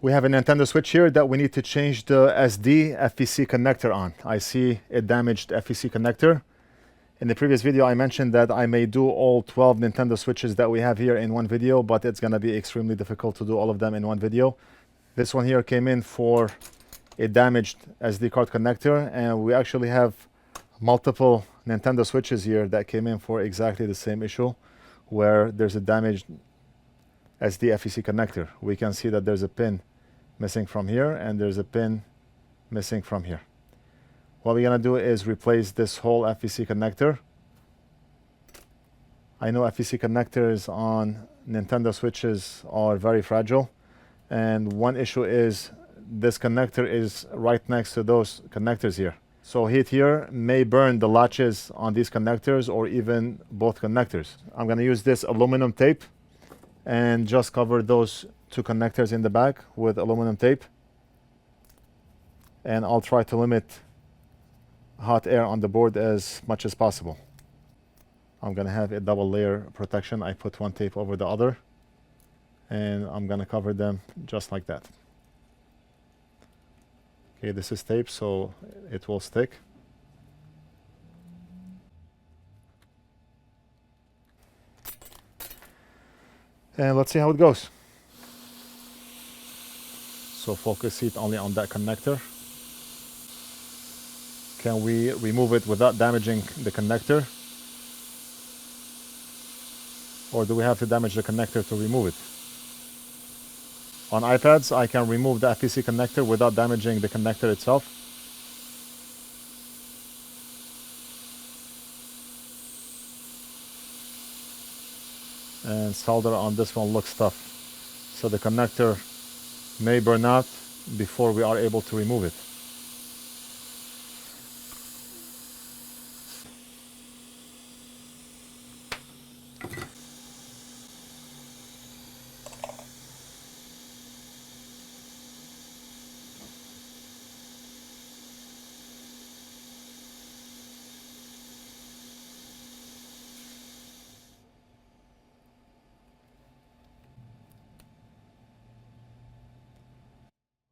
We have a Nintendo Switch here that we need to change the SD FEC connector on. I see a damaged FEC connector. In the previous video, I mentioned that I may do all 12 Nintendo Switches that we have here in one video, but it's going to be extremely difficult to do all of them in one video. This one here came in for a damaged SD card connector, and we actually have multiple Nintendo Switches here that came in for exactly the same issue, where there's a damaged SD FEC connector. We can see that there's a pin missing from here, and there's a pin missing from here. What we're gonna do is replace this whole FEC connector. I know FEC connectors on Nintendo Switches are very fragile, and one issue is this connector is right next to those connectors here. So heat here may burn the latches on these connectors or even both connectors. I'm gonna use this aluminum tape and just cover those two connectors in the back with aluminum tape. And I'll try to limit hot air on the board as much as possible. I'm gonna have a double layer protection. I put one tape over the other, and I'm gonna cover them just like that. Okay, this is tape, so it will stick. And let's see how it goes. So focus heat only on that connector. Can we remove it without damaging the connector? Or do we have to damage the connector to remove it? On iPads, I can remove the FEC connector without damaging the connector itself. And solder on this one looks tough. So the connector may burn out before we are able to remove it.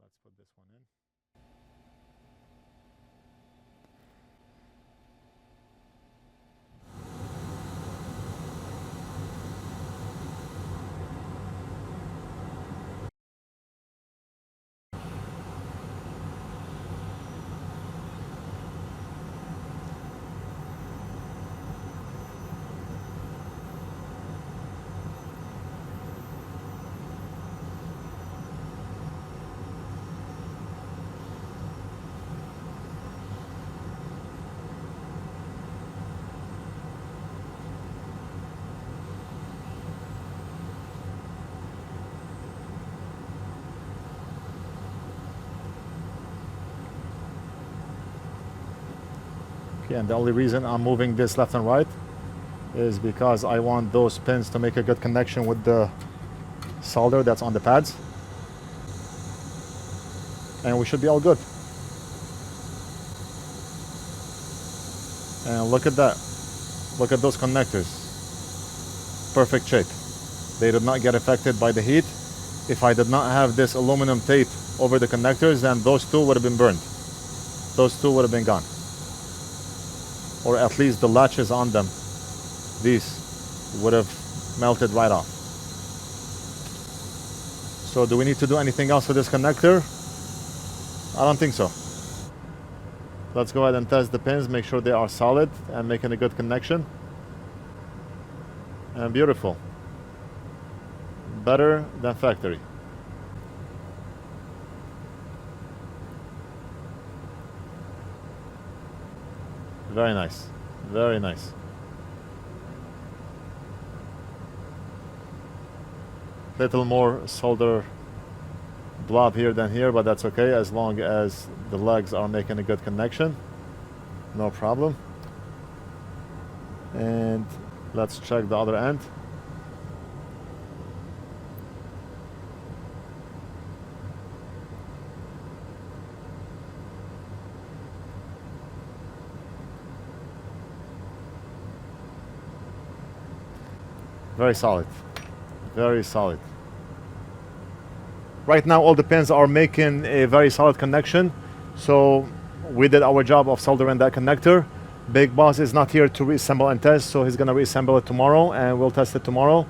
Let's put this one in. Okay, and the only reason I'm moving this left and right is because I want those pins to make a good connection with the solder that's on the pads. And we should be all good. And look at that. Look at those connectors. Perfect shape. They did not get affected by the heat. If I did not have this aluminum tape over the connectors, then those two would have been burned. Those two would have been gone. Or at least the latches on them, these would have melted right off. So do we need to do anything else with this connector? I don't think so. Let's go ahead and test the pins, make sure they are solid and making a good connection. And beautiful. Better than factory. Very nice. Very nice. Little more solder blob here than here, but that's okay as long as the legs are making a good connection. No problem. And let's check the other end. Very solid. Very solid. Right now all the pins are making a very solid connection, so we did our job of soldering that connector. Big Boss is not here to reassemble and test, so he's gonna reassemble it tomorrow and we'll test it tomorrow.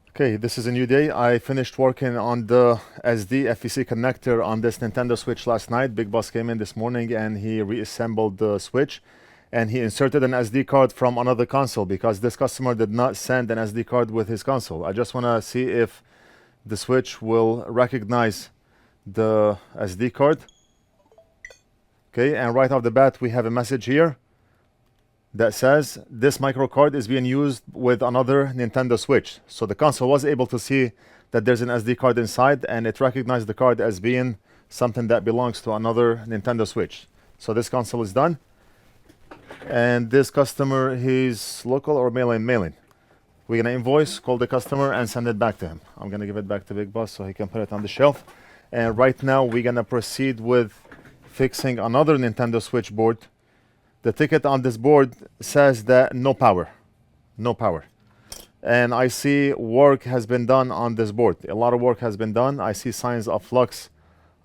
Okay, this is a new day. I finished working on the SD FEC connector on this Nintendo Switch last night. Big Boss came in this morning and he reassembled the Switch, and he inserted an SD card from another console because this customer did not send an SD card with his console. I just want to see if the Switch will recognize the SD card. Okay, and right off the bat we have a message here that says this micro card is being used with another Nintendo Switch. So the console was able to see that there's an SD card inside, and it recognized the card as being something that belongs to another Nintendo Switch. So this console is done, and this customer, he's local or mailing. We're gonna invoice, call the customer, and send it back to him. I'm gonna give it back to Big Boss so he can put it on the shelf. And right now we're gonna proceed with fixing another Nintendo Switch board. The ticket on this board says that no power. And I see work has been done on this board. A lot of work has been done. I see signs of flux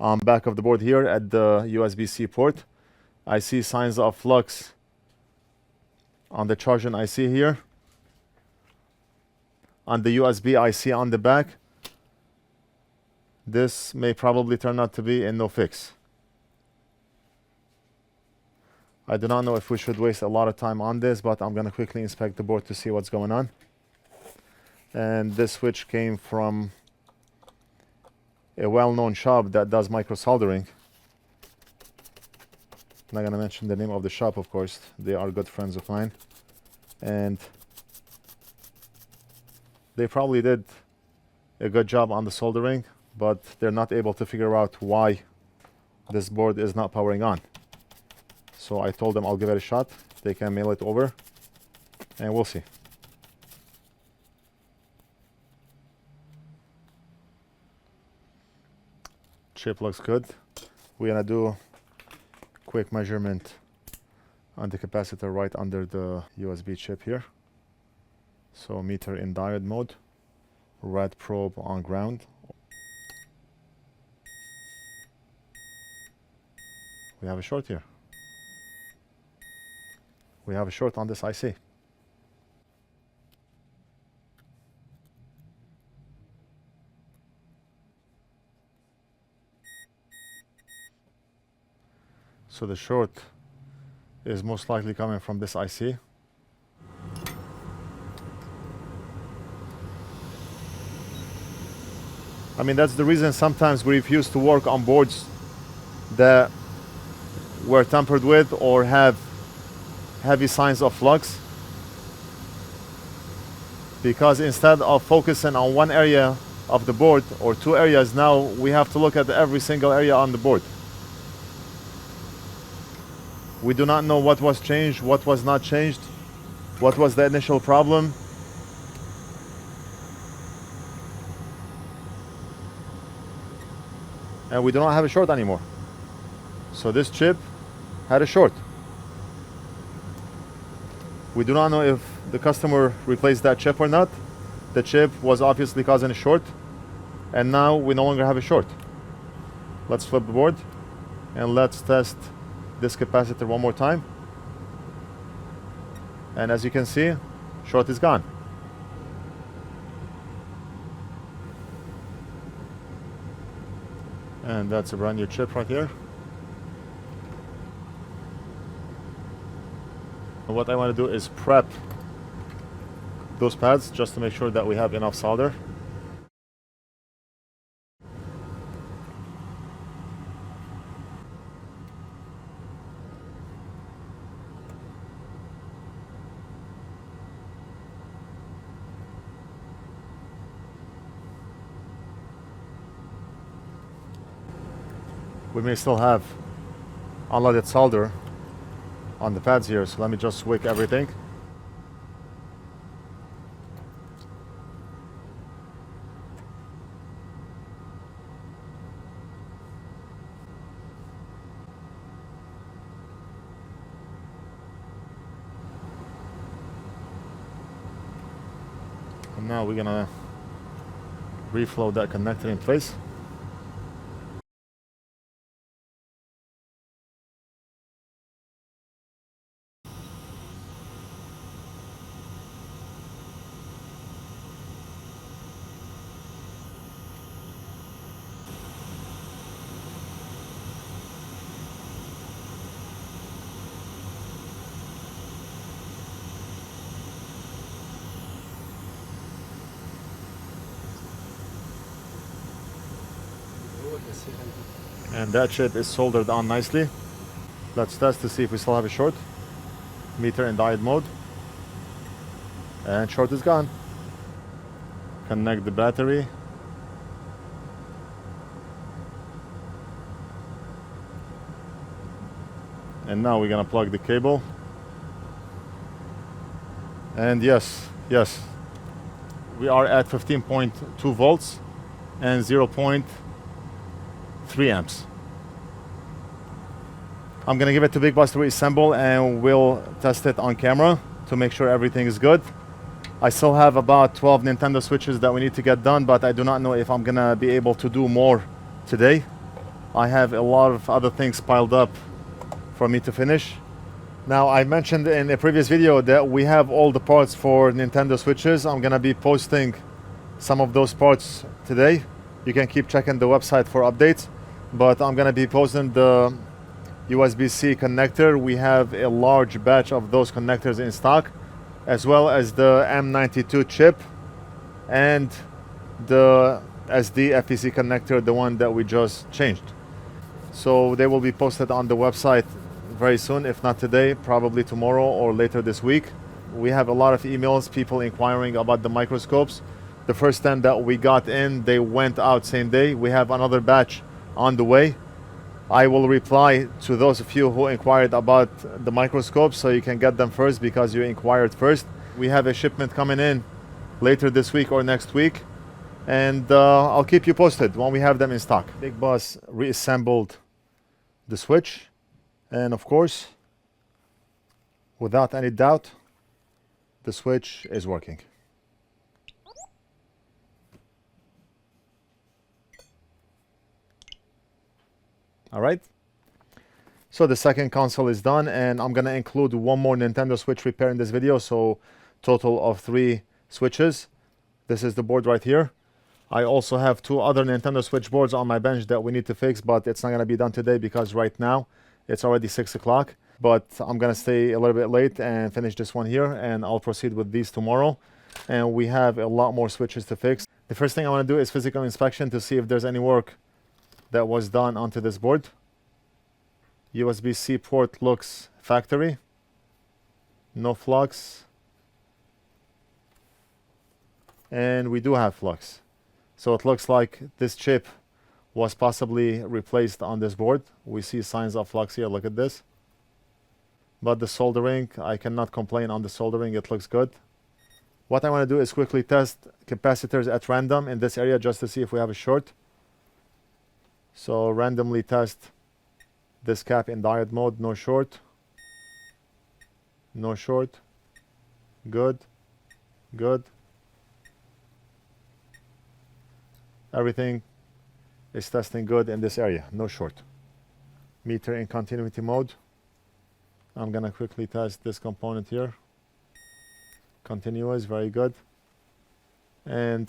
on back of the board here at the USB-C port. I see signs of flux on the charging IC here. On the USB IC on the back. This may probably turn out to be a no fix. I do not know if we should waste a lot of time on this, but I'm going to quickly inspect the board to see what's going on. And this switch came from a well-known shop that does micro soldering. I'm not going to mention the name of the shop, of course. They are good friends of mine. And they probably did a good job on the soldering, but they're not able to figure out why this board is not powering on. So I told them I'll give it a shot. They can mail it over and we'll see. Chip looks good. We're gonna do a quick measurement on the capacitor right under the USB chip here. So meter in diode mode, red probe on ground. We have a short here. We have a short on this IC. So the short is most likely coming from this IC. I mean, that's the reason sometimes we refuse to work on boards that were tampered with or have heavy signs of flux, because instead of focusing on one area of the board or two areas, now we have to look at every single area on the board. We do not know what was changed, what was not changed, what was the initial problem. And we do not have a short anymore. So this chip had a short. We do not know if the customer replaced that chip or not. The chip was obviously causing a short, and now we no longer have a short. Let's flip the board and let's test this capacitor one more time. And as you can see, short is gone. And that's a brand new chip right here. What I want to do is prep those pads just to make sure that we have enough solder. We may still have unloaded solder on the pads here, so let me just wick everything. And now we're gonna reflow that connector in place. And that chip is soldered on nicely. Let's test to see if we still have a short. Meter in diode mode. And short is gone. Connect the battery. And now we're gonna plug the cable. And yes, we are at 15.2 volts and 0.3 amps. I'm gonna give it to Big Boss to reassemble and we'll test it on camera to make sure everything is good. I still have about 12 Nintendo Switches that we need to get done, but I do not know if I'm gonna be able to do more today. I have a lot of other things piled up for me to finish. Now, I mentioned in a previous video that we have all the parts for Nintendo Switches. I'm gonna be posting some of those parts today. You can keep checking the website for updates, but I'm gonna be posting the USB-C connector. We have a large batch of those connectors in stock, as well as the M92 chip and the SD FEC connector, the one that we just changed. So they will be posted on the website very soon, if not today, probably tomorrow or later this week. We have a lot of emails, people inquiring about the microscopes. The first 10 that we got in, they went out same day. We have another batch on the way. I will reply to those of you who inquired about the microscopes so you can get them first because you inquired first. We have a shipment coming in later this week or next week, and I'll keep you posted when we have them in stock. Big Boss reassembled the switch, and of course, without any doubt, the switch is working. All right, so the second console is done, and I'm gonna include one more Nintendo Switch repair in this video, so total of 3 switches. This is the board right here. I also have 2 other Nintendo Switch boards on my bench that we need to fix, but it's not gonna be done today because right now it's already 6 o'clock. But I'm gonna stay a little bit late and finish this one here, and I'll proceed with these tomorrow. And we have a lot more switches to fix. The first thing I wanna do is physical inspection to see if there's any work that was done onto this board. USB-C port looks factory. No flux. And we do have flux. So it looks like this chip was possibly replaced on this board. We see signs of flux here, look at this. But the soldering, I cannot complain on the soldering, it looks good. What I want to do is quickly test capacitors at random in this area just to see if we have a short. So randomly test this cap in diode mode, no short. No short. Good. Good. Everything is testing good in this area, no short. Meter in continuity mode. I'm gonna quickly test this component here. Continuous, very good. And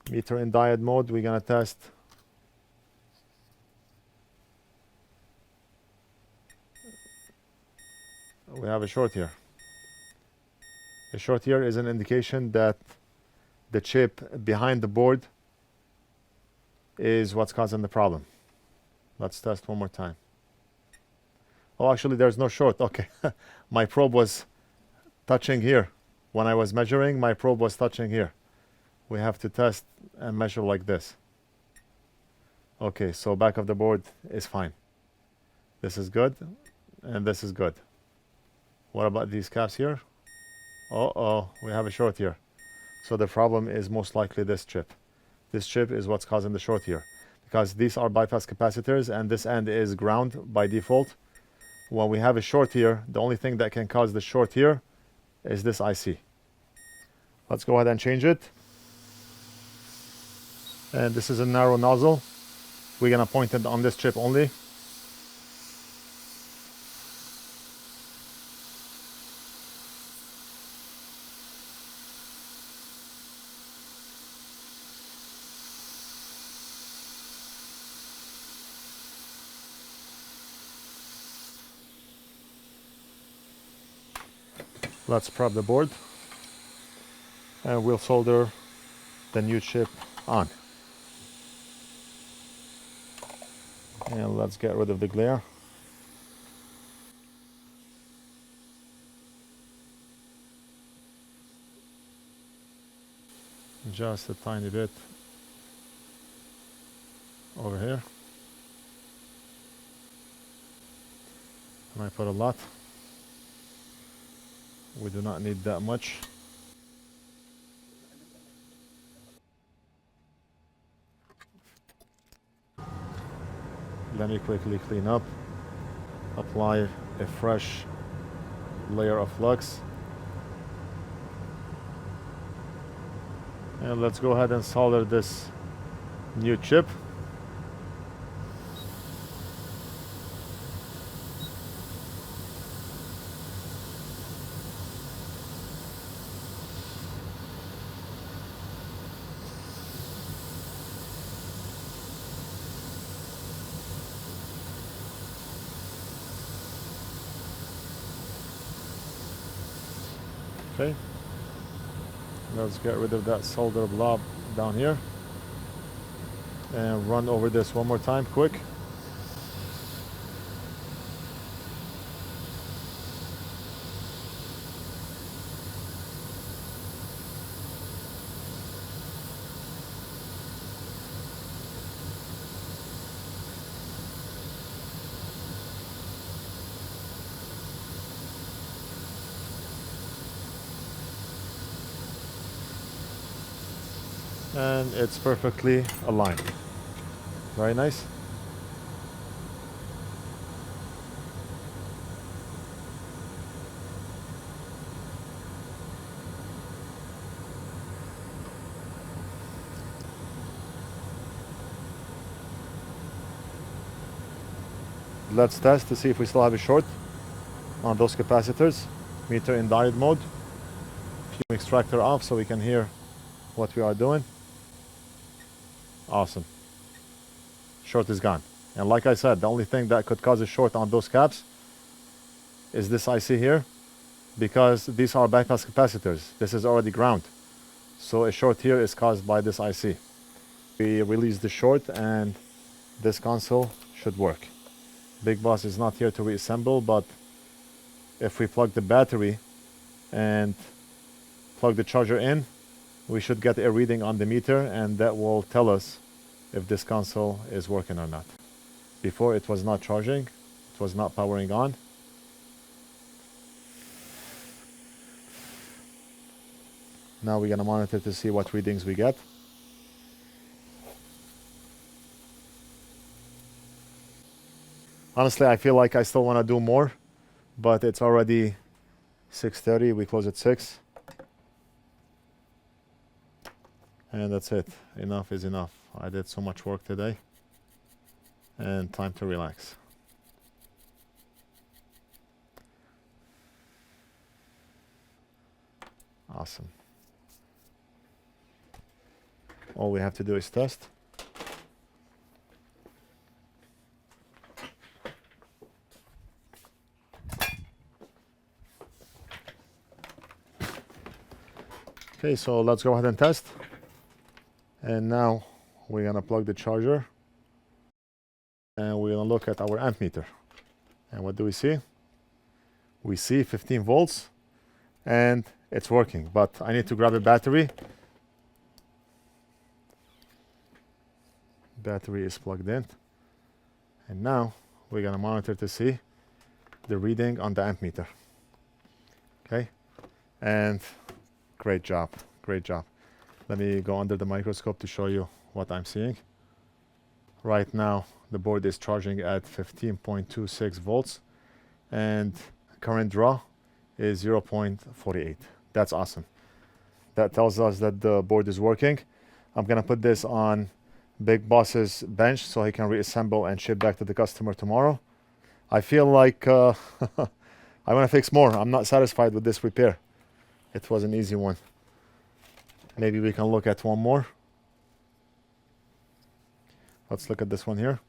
meter in diode mode, we're gonna test we have a short here. A short here is an indication that the chip behind the board is what's causing the problem. Let's test one more time. Oh, actually there's no short. Okay. My probe was touching here. When I was measuring, my probe was touching here. We have to test and measure like this. Okay, so back of the board is fine. This is good, and this is good. What about these caps here? Uh-oh, we have a short here. So the problem is most likely this chip. This chip is what's causing the short here, because these are bypass capacitors and this end is ground by default. When we have a short here, the only thing that can cause the short here is this IC. Let's go ahead and change it. And this is a narrow nozzle. We're gonna point it on this chip only. Let's prep the board and we'll solder the new chip on. And let's get rid of the glare. Just a tiny bit over here. And I put a lot. We do not need that much. Let me quickly clean up. Apply a fresh layer of flux. And let's go ahead and solder this new chip. Okay, let's get rid of that solder blob down here and run over this one more time quick. And it's perfectly aligned. Very nice. Let's test to see if we still have a short on those capacitors. Meter in diode mode. Fume extractor off so we can hear what we are doing. Awesome. Short is gone. And like I said, the only thing that could cause a short on those caps is this IC here, because these are bypass capacitors. This is already ground. So a short here is caused by this IC. We release the short and this console should work. Big Boss is not here to reassemble, but if we plug the battery and plug the charger in, we should get a reading on the meter, and that will tell us if this console is working or not. Before it was not charging, it was not powering on. Now we're gonna monitor to see what readings we get. Honestly, I feel like I still want to do more, but it's already 6:30. We close at 6. And that's it. Enough is enough. I did so much work today. And time to relax. Awesome. All we have to do is test. Okay, so let's go ahead and test. And now we're gonna plug the charger and we're gonna look at our amp meter. And what do we see? We see 15 volts and it's working, but I need to grab a battery. Battery is plugged in. And now we're gonna monitor to see the reading on the amp meter. Okay, and great job, great job. Let me go under the microscope to show you what I'm seeing. Right now, the board is charging at 15.26 volts and current draw is 0.48. That's awesome. That tells us that the board is working. I'm gonna put this on Big Boss's bench so he can reassemble and ship back to the customer tomorrow. I feel like I wanna fix more. I'm not satisfied with this repair. It was an easy one. Maybe we can look at one more. Let's look at this one here.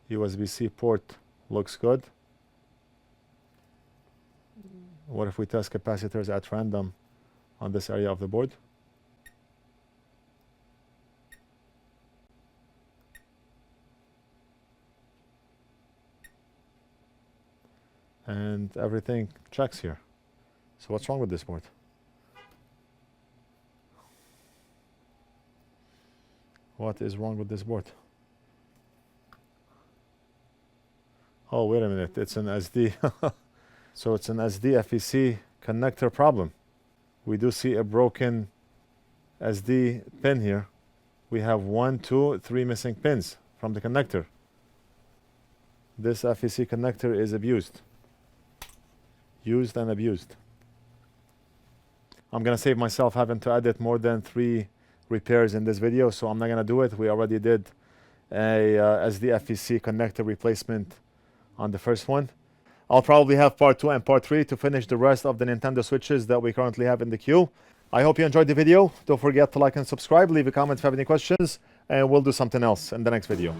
USB-C port looks good. What if we test capacitors at random on this area of the board? and everything checks here. So what's wrong with this board? What is wrong with this board? Oh, wait a minute. It's an SD. So it's an SD FEC connector problem. We do see a broken SD pin here. We have 1, 2, 3 missing pins from the connector. This FEC connector is abused. Used and abused. I'm gonna save myself having to edit more than 3 repairs in this video, so I'm not gonna do it. We already did a SD FEC connector replacement on the first one. I'll probably have part 2 and part 3 to finish the rest of the Nintendo Switches that we currently have in the queue. I hope you enjoyed the video. Don't forget to like and subscribe, leave a comment if you have any questions, and we'll do something else in the next video.